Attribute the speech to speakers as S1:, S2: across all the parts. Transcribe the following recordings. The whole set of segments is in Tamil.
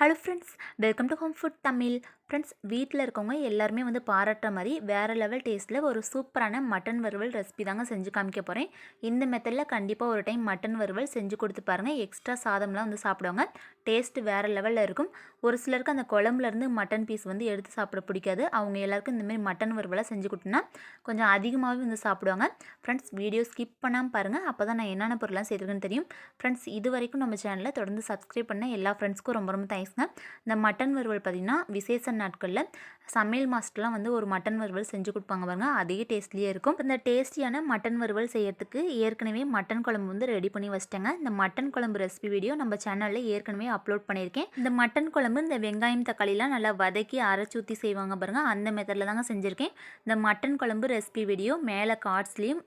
S1: Hello friends, welcome to home food Tamil. Friends, வீட்டில் இருக்கவங்க எல்லாருமே வேறு மாதிரி வேறு லெவல் டேஸ்ட்டில் ஒரு சூப்பரான மட்டன் வறுவல் ரெசிபி தாங்க செஞ்சு காமிக்க போகிறேன். இந்த மெத்தடில் கண்டிப்பாக ஒரு டைம் மட்டன் வறுவல் செஞ்சு கொடுத்து பாருங்கள். எக்ஸ்ட்ரா சாதம்லாம் சாப்பிடுவாங்க. டேஸ்ட்டு வேறு லெவலில் இருக்கும். ஒரு சிலருக்கு அந்த குழம்புலேருந்து மட்டன் பீஸ் எடுத்து சாப்பிட பிடிக்காது. அவங்க எல்லாருக்கும் இந்தமாரி மட்டன் வறுவலை செஞ்சு கொடுத்தோன்னா கொஞ்சம் அதிகமாகவே சாப்பிடுவாங்க. ஃப்ரெண்ட்ஸ், வீடியோ ஸ்கிப் பண்ணாமல் பாருங்கள். அப்போ தான் நான் என்னென்ன பொருள்லாம் சேர்த்துருக்குன்னு தெரியும். ஃப்ரெண்ட்ஸ், இது வரைக்கும் நம்ம சேனலில் தொடர்ந்து சப்ஸ்கிரைப் பண்ண எல்லா ஃப்ரெண்ட்ஸ்க்கும் ரொம்ப ரொம்ப தேங்க்ஸ்ங்க. இந்த மட்டன் வறுவல் பார்த்திங்கன்னா விசேஷ நாட்களில் சமையல் மாஸ்டர்லாம் ஒரு மட்டன் வறுவல் செஞ்சு கொடுப்பாங்க பாருங்க. அதே டேஸ்ட்லேயே இருக்கும். இந்த டேஸ்டியான மட்டன் வறுவல் செய்யறதுக்கு ஏற்கனவே மட்டன் குழம்பு ரெடி பண்ணி வச்சிட்டேங்க. இந்த மட்டன் குழம்பு ரெசிபி வீடியோ நம்ம சேனலில் ஏற்கனவே அப்லோட் பண்ணியிருக்கேன். இந்த மட்டன் குழம்பு இந்த வெங்காயம் தக்காளிலாம் நல்லா வதக்கி அரைச்சி ஊற்றி செய்வாங்க பாருங்க. அந்த மெத்தடில் தாங்க செஞ்சுருக்கேன். இந்த மட்டன் குழம்பு ரெசிபி வீடியோ மேலே கார்ட்ஸ்லேயும்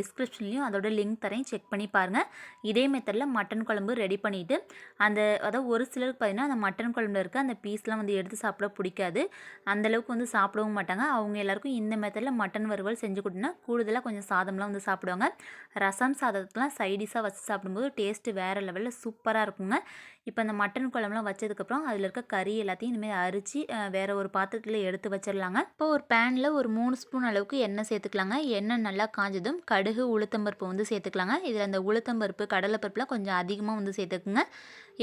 S1: டிஸ்கிரிப்ஷன்லேயும் அதோட லிங்க் தரேன், செக் பண்ணி பாருங்கள். இதே மெத்தடில் மட்டன் குழம்பு ரெடி பண்ணிவிட்டு அதாவது ஒரு சிலருக்கு பார்த்தீங்கன்னா அந்த மட்டன் குழம்புல இருக்க அந்த பீஸ்லாம் எடுத்து சாப்பிட பிடிக்காது. அந்தளவுக்கு சாப்பிடவும் மாட்டாங்க. அவங்க எல்லாருக்கும் இந்த மெத்தடில் மட்டன் வறுவல் செஞ்சு கொடுத்தீங்கன்னா கூடுதலாக கொஞ்சம் சாதம்லாம் சாப்பிடுவாங்க. ரசம் சாதத்துலாம் சைடிஷாக வச்சு சாப்பிடும்போது டேஸ்ட்டு வேறு லெவலில் சூப்பராக இருக்குங்க. இப்போ அந்த மட்டன் குழம்புலாம் வச்சதுக்கப்புறம் அதில் இருக்க கறி எல்லாத்தையும் இனிமேல் அரிச்சு வேறு ஒரு பாத்திரத்தில் எடுத்து வச்சிடலாங்க. இப்போ ஒரு பேனில் ஒரு 3 ஸ்பூன் அளவுக்கு எண்ணெய் சேர்த்துக்கலாங்க. எண்ணெய் நல்லா காஞ்சதும் கடுகு உளுத்தம்பருப்பு சேர்த்துக்கலாங்க. இதில் அந்த உளுத்தம்பருப்பு கடலைப்பருப்புலாம் கொஞ்சம் அதிகமாக சேர்த்துக்குங்க.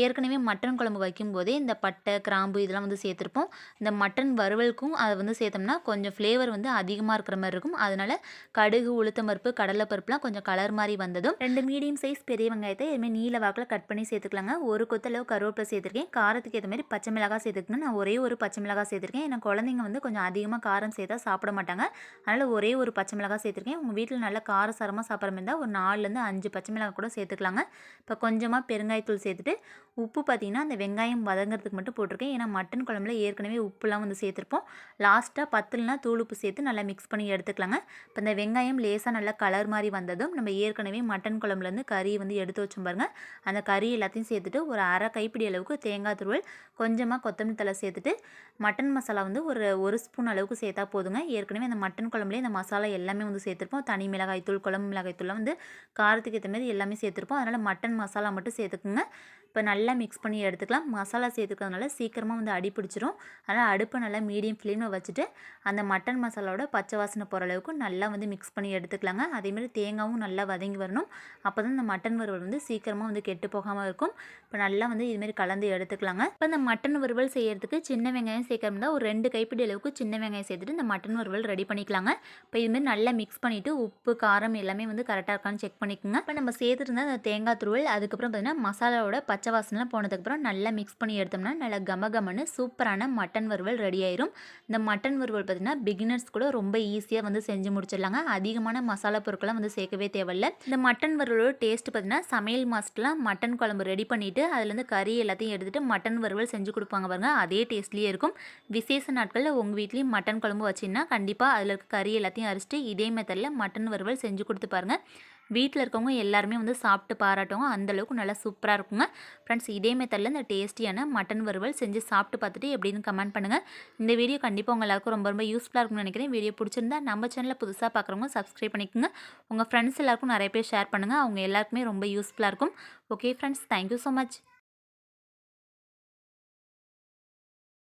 S1: ஏற்கனவே மட்டன் குழம்பு வைக்கும்போதே இந்த பட்டை கிராம்பு இதெல்லாம் சேர்த்துருப்போம். இந்த மட்டன் வறுவலுக்கும் அதை சேர்த்தோம்னா கொஞ்சம் ஃப்ளேவர் அதிகமாக இருக்கிற மாதிரி இருக்கும். அதனால் கடுகு உளுத்தம்பருப்பு கடலைப்பருப்புலாம் கொஞ்சம் கலர் மாதிரி வந்ததும் 2 மீடியம் சைஸ் பெரிய வெங்காயத்தை இதுமாதிரி நீல வாக்கில் கட் பண்ணி சேர்த்துக்கலாங்க. ஒரு கொத்தளவு கருவேப்பிலை சேர்த்துருக்கேன். காரத்துக்கு ஏற்ற மாதிரி பச்சை மிளகாய் சேர்த்துக்கணும். நான் ஒரே ஒரு பச்சை மிளகாய் சேர்த்துருக்கேன். ஏன்னா குழந்தைங்க கொஞ்சம் அதிகமாக காரம் சேர்த்தா சாப்பிட மாட்டாங்க. அதனால் ஒரே ஒரு பச்சை மிளகாய் சேர்த்துருக்கேன். உங்கள் வீட்டில் நல்லா காரசாரமாக சாப்பிட்ற மாதிரி இருந்தால் ஒரு 4லேருந்து 5 பச்சை மிளகாய் கூட சேர்த்துக்கலாங்க. இப்போ கொஞ்சமாக பெருங்காயத்தூள் சேர்த்துட்டு உப்பு பார்த்திங்கன்னா அந்த வெங்காயம் வதங்கிறதுக்கு மட்டும் போட்டிருக்கேன். ஏன்னா மட்டன் குழம்புல ஏற்கனவே உப்புலாம் சேர்த்துருப்போம். லாஸ்ட்டாக பத்துலனா தூள் உப்பு சேர்த்து நல்லா மிக்ஸ் பண்ணி எடுத்துக்கலாங்க. இப்போ இந்த வெங்காயம் லேசாக நல்லா கலர் மாதிரி வந்ததும் நம்ம ஏற்கனவே மட்டன் குழம்புலேருந்து கறி எடுத்து வச்சோம் பாருங்கள். அந்த கறி எல்லாத்தையும் சேர்த்துட்டு ஒரு அரை கைப்பிடி அளவுக்கு தேங்காய் துருவல், கொஞ்சமாக கொத்தமல்லி தழை சேர்த்துட்டு மட்டன் மசாலா ஒரு ஸ்பூன் அளவுக்கு சேர்த்தா போதுங்க. ஏற்கனவே அந்த மட்டன் குழம்புலேயே இந்த மசாலா எல்லாமே சேர்த்துருப்போம். தனி மிளகாய்த்தூள் குழம்பு மிளகாய்த்தூள்லாம் காரத்துக்கு ஏற்ற மாதிரி எல்லாமே சேர்த்துருப்போம். அதனால் மட்டன் மசாலா மட்டும் சேர்த்துக்குங்க. இப்போ நல்லா மிக்ஸ் பண்ணி எடுத்துக்கலாம். மசாலா சேர்த்துக்கிறதுனால சீக்கிரமாக அடி பிடிச்சிரும். அதனால் அடுப்பை நல்லா மீடியம் ஃப்ளேமில் வச்சுட்டு அந்த மட்டன் மசாலாவோட பச்சை வாசனை போகிற அளவுக்கு நல்லா மிக்ஸ் பண்ணி எடுத்துக்கலாங்க. அதேமாதிரி தேங்காயும் நல்லா வதங்கி வரணும். அப்போ தான் இந்த மட்டன் வறுவல் சீக்கிரமாக கெட்டு போகாமல் இருக்கும். இப்போ நல்லா இதுமாரி கலந்து எடுத்துக்கலாங்க. இப்போ இந்த மட்டன் வறுவல் செய்யறதுக்கு சின்ன வெங்காயம் சேர்க்கறதா ஒரு 2 கைப்பிடி அளவுக்கு சின்ன வெங்காயம் சேர்த்துட்டு இந்த மட்டன் வறுவல் ரெடி பண்ணிக்கலாங்க. இப்போ இதுமாரி நல்லா மிக்ஸ் பண்ணிவிட்டு உப்பு காரம் எல்லாமே கரெக்டாக இருக்கான்னு செக் பண்ணிக்கோங்க. இப்போ நம்ம சேர்த்துருந்தா அந்த தேங்காய் துருவல் அதுக்கப்புறம் பார்த்திங்கன்னா மசாலாவோட பச்சை வாசனைலாம் போனதுக்கப்புறம் நல்லா மிக்ஸ் பண்ணி எடுத்தோம்னா நல்லா கமகமன்னு சூப்பரான மட்டன் வறுவல் ரெடி ஆயிரும். இந்த மட்டன் வறுவல் பார்த்திங்கன்னா பிகினர்ஸ் கூட ரொம்ப ஈஸியாக செஞ்சு முடிச்சிடலாங்க. அதிகமான மசாலா பொருட்கள்லாம் சேர்க்கவே தேவையில்லை. இந்த மட்டன் வறுவலோட டேஸ்ட் பார்த்திங்கன்னா சமையல் மாஸ்டர்லாம் மட்டன் குழம்பு ரெடி பண்ணிவிட்டு அதுலேருந்து கறி எல்லாத்தையும் எடுத்துகிட்டு மட்டன் வறுவல் செஞ்சு கொடுப்பாங்க பாருங்க. அதே டேஸ்ட்லேயே இருக்கும். விசேஷ நாட்களில் உங்கள் வீட்லேயும் மட்டன் குழம்பு வச்சிங்கன்னா கண்டிப்பாக அதில் இருக்க கறி எல்லாத்தையும் அரைச்சிட்டு இதே மெத்தடில் மட்டன் வறுவல் செஞ்சு கொடுத்து பாருங்கள். வீட்டில் இருக்கவங்க எல்லாருமே சாப்பிட்டு பாராட்டுவாங்க. அந்தளவுக்கு நல்லா சூப்பராக இருக்குங்க. ஃப்ரெண்ட்ஸ், இதே மெத்தடில் இந்த டேஸ்டியான மட்டன் வறுவல் செஞ்சு சாப்பிட்டு பார்த்துட்டு எப்படின்னு கமெண்ட் பண்ணுங்கள். இந்த வீடியோ கண்டிப்பாக உங்கள் எல்லாருக்கும் ரொம்ப ரொம்ப யூஸ்ஃபுல்லாக இருக்கும்னு நினைக்கிறேன். வீடியோ பிடிச்சிருந்தா நம்ம சேனலில் புதுசாக பார்க்குறவங்க சப்ஸ்கிரைப் பண்ணிக்கோங்க. உங்கள் ஃப்ரெண்ட்ஸ் எல்லாருக்கும் நிறைய பேர் ஷேர் பண்ணுங்கள். அவங்க எல்லாருக்குமே ரொம்ப யூஸ்ஃபுல்லாக இருக்கும். Okay friends, thank you so much.